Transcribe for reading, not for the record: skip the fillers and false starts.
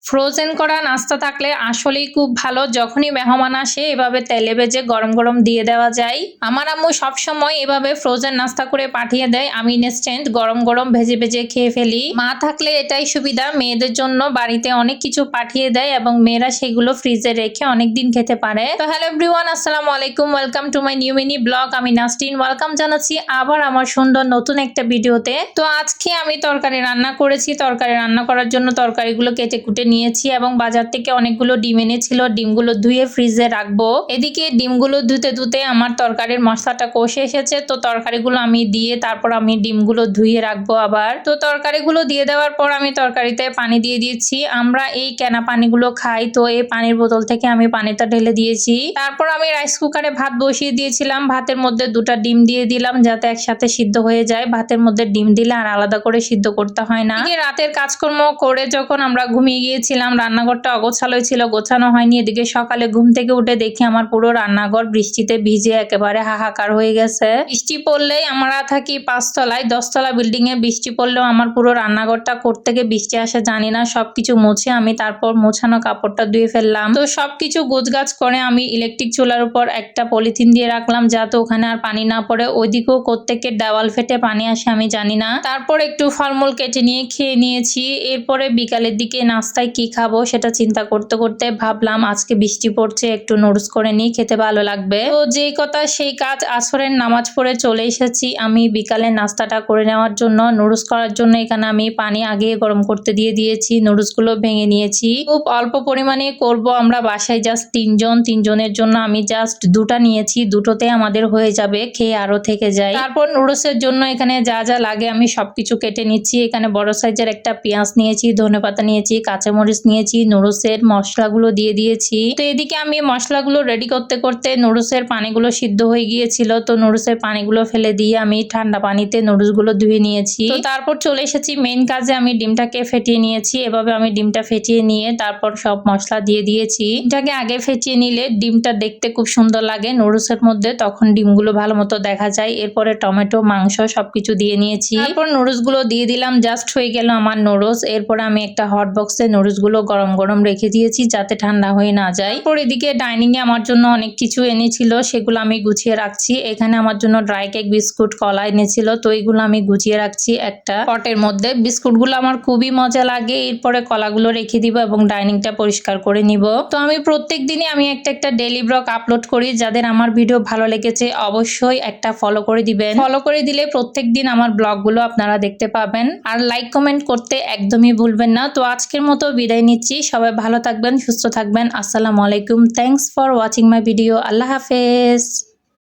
Frozen করা নাস্তা থাকলে আসলেই খুব ভালো। যখনই মেহমান আসে এভাবে তেলে ভেজে গরম গরম দিয়ে দেওয়া যায়। আমার আম্মু সবসময় এভাবে ফ্রোজেন নাস্তা করে পাঠিয়ে দেয়, আমি ইনস্ট্যান্ট গরম গরম ভেজে ভেজে খেয়ে ফেলি। মা থাকলে এটাই সুবিধা, মেয়েদের জন্য বাড়িতে অনেক কিছু পাঠিয়ে দেয় এবং মেয়েরা সেগুলো ফ্রিজে রেখে অনেক দিন খেতে পারে। তো হ্যালো এভরিওয়ান, আসসালামু আলাইকুম, welcome to my new mini blog. আমি নাসরিন ওয়েলকাম জানাচ্ছি আবার আমার সুন্দর নতুন একটা ভিডিওতে। তো আজকে আমি তরকারি রান্না করেছি। তরকারি রান্না করার জন্য তরকারিগুলো কেটে কুটে নিয়েছি এবং বাজার থেকে অনেকগুলো ডিম এনেছিল। ডিমগুলো ধুয়ে ফ্রিজে রাখবো। এদিকে ডিমগুলো ধুতে ধুতে আমার তরকারির মশলাটা কষে এসেছে। তো তরকারিগুলো আমি দিয়ে তারপর আমি ডিমগুলো ধুয়ে রাখবো আবার। তো তরকারিগুলো দিয়ে দেওয়ার পর আমি তরকারিতে পানি দিয়ে দিয়েছি। আমরা এই কেনা পানিগুলো খাই, তো এই পানির বোতল থেকে আমি পানিটা ঢেলে দিয়েছি। তারপর আমি রাইস কুকারে ভাত বসিয়ে দিয়েছিলাম। ভাতের মধ্যে দুটা ডিম দিয়ে দিলাম যাতে একসাথে সিদ্ধ হয়ে যায়। ভাতের মধ্যে ডিম দিলে আর আলাদা করে সিদ্ধ করতে হয় না। রাতের কাজকর্ম করে যখন আমরা ঘুমিয়ে গিয়েছিলাম, রান্নাঘরটা অগোছালোই ছিল, গোছানো হয়নি। এদিকে সকালে ঘুম থেকে উঠে দেখি আমার পুরো রান্নাঘর বৃষ্টিতে ভিজে একেবারে হাহাকার হয়ে গেছে। বৃষ্টি পড়লেই আমরা থাকি 5 তলায়, 10 তলা বিল্ডিং এ বৃষ্টি পড়লেও আমার পুরো রান্নাঘরটা থেকে বৃষ্টি আসে জানি না। সবকিছু মুছে আমি তারপর মোছানো কাপড়টা ধুয়ে ফেললাম। তো সবকিছু গোছগাছ করে আমি ইলেকট্রিক চুলার উপর একটা পলিথিন দিয়ে রাখলাম যাতে ওখানে আর পানি না পড়ে। ওইদিকেও কোত্থেকে দেওয়াল ফেটে পানি আসে আমি জানি না। তারপর একটু ফলমূল কেটে নিয়ে খেয়ে নিয়েছি। এরপরে বিকালের দিকে নাস্তায় কি খাবো সেটা চিন্তা করতে করতে ভাবলাম আজকে বৃষ্টি পড়ছে, একটু নুডলস করে নিয়ে খেতে ভালো লাগবে। তো যেই কথা সেই কাজ, আসরের নামাজ পড়ে চলে এসেছি আমি বিকালের নাস্তাটা করে নেওয়ার জন্য। নুডলস করার জন্য এখানে আমি পানি আগে গরম করতে দিয়ে দিয়েছি। নুডলস গুলো ভেঙে নিয়েছি। খুব অল্প পরিমাণে করব আমরা বাসায়, জাস্ট তিনজনের জন্য আমি জাস্ট দুটা নিয়েছি। দুটোতে আমাদের হয়ে যাবে, খেয়ে আরো থেকে যায়। তারপর নুডলসের জন্য এখানে যা যা লাগে আমি সবকিছু কেটে নিচ্ছি। এখানে বড় সাইজের একটা পেঁয়াজ নিয়েছি, ধনেপাতা নিয়েছি, কাঁচামরিচ নিয়েছি, নুডলসের মশলাগুলো দিয়ে দিয়েছি। তো এদিকে আমি মশলাগুলো রেডি করতে করতে নুডলসের পানিগুলো সিদ্ধ হয়ে গিয়েছিল। তো নুডলসের পানিগুলো ফেলে দিয়ে আমি ঠান্ডা পানিতে নুডলসগুলো ধুয়ে নিয়েছি। তো তারপর চলে এসেছি মেইন কাজে, আমি ডিমটাকে ফেটিয়ে নিয়েছি। এভাবে আমি ডিমটা ফেটিয়ে নিয়ে তারপর সব মশলা দিয়ে দিয়েছি। ডিমটাকে আগে ফেটিয়ে নিলে ডিমটা দেখতে খুব সুন্দর লাগে নুডলসের মধ্যে, তখন ডিমগুলো ভালো মতো দেখা যায়। এরপরে টমেটো, মাংস সবকিছু দিয়ে নিয়েছি। তারপর নুডলসগুলো দিয়ে দিলাম, জাস্ট হয়ে গেল আমার নুডলস। এরপরে আমি একটা হট বক্সে নুডলসগুলো গরম গরম রেখে দিয়েছি যাতে ঠান্ডা হয়ে না যায়। তারপর এদিকে ডাইনিং এ আমার জন্য অনেক কিছু এনেছিল, সেগুলো আমি গুছিয়ে রাখছি। এখানে আমার জন্য ড্রাই কেক, বিস্কুট, কলা এনেছিল, তো এইগুলো আমি গুছিয়ে রাখছি একটা পটের মধ্যে। বিস্কুটগুলো আমার খুবই মজা লাগে। এরপরে কলাগুলো রেখে দিব এবং ডাইনিংটা পরিষ্কার করে নিব। তো আমি প্রত্যেক দিনই আমি একটা ডেইলি ব্লগ আপলোড করি। যাদের আমার ভিডিও ভালো লেগেছে অবশ্যই একটা ফলো করে দিবেন। ফলো করে দিলে প্রত্যেক দিন আমার ব্লগগুলো আপনারা দেখতে পাবেন। আর লাইক কমেন্ট করতে একদমই ভুলবেন না। তো আজকের মতো বিদায় নিচ্ছি। সবাই ভালো থাকবেন, সুস্থ থাকবেন। আসসালামু আলাইকুম, thanks for watching my video. আল্লাহ হাফেজ।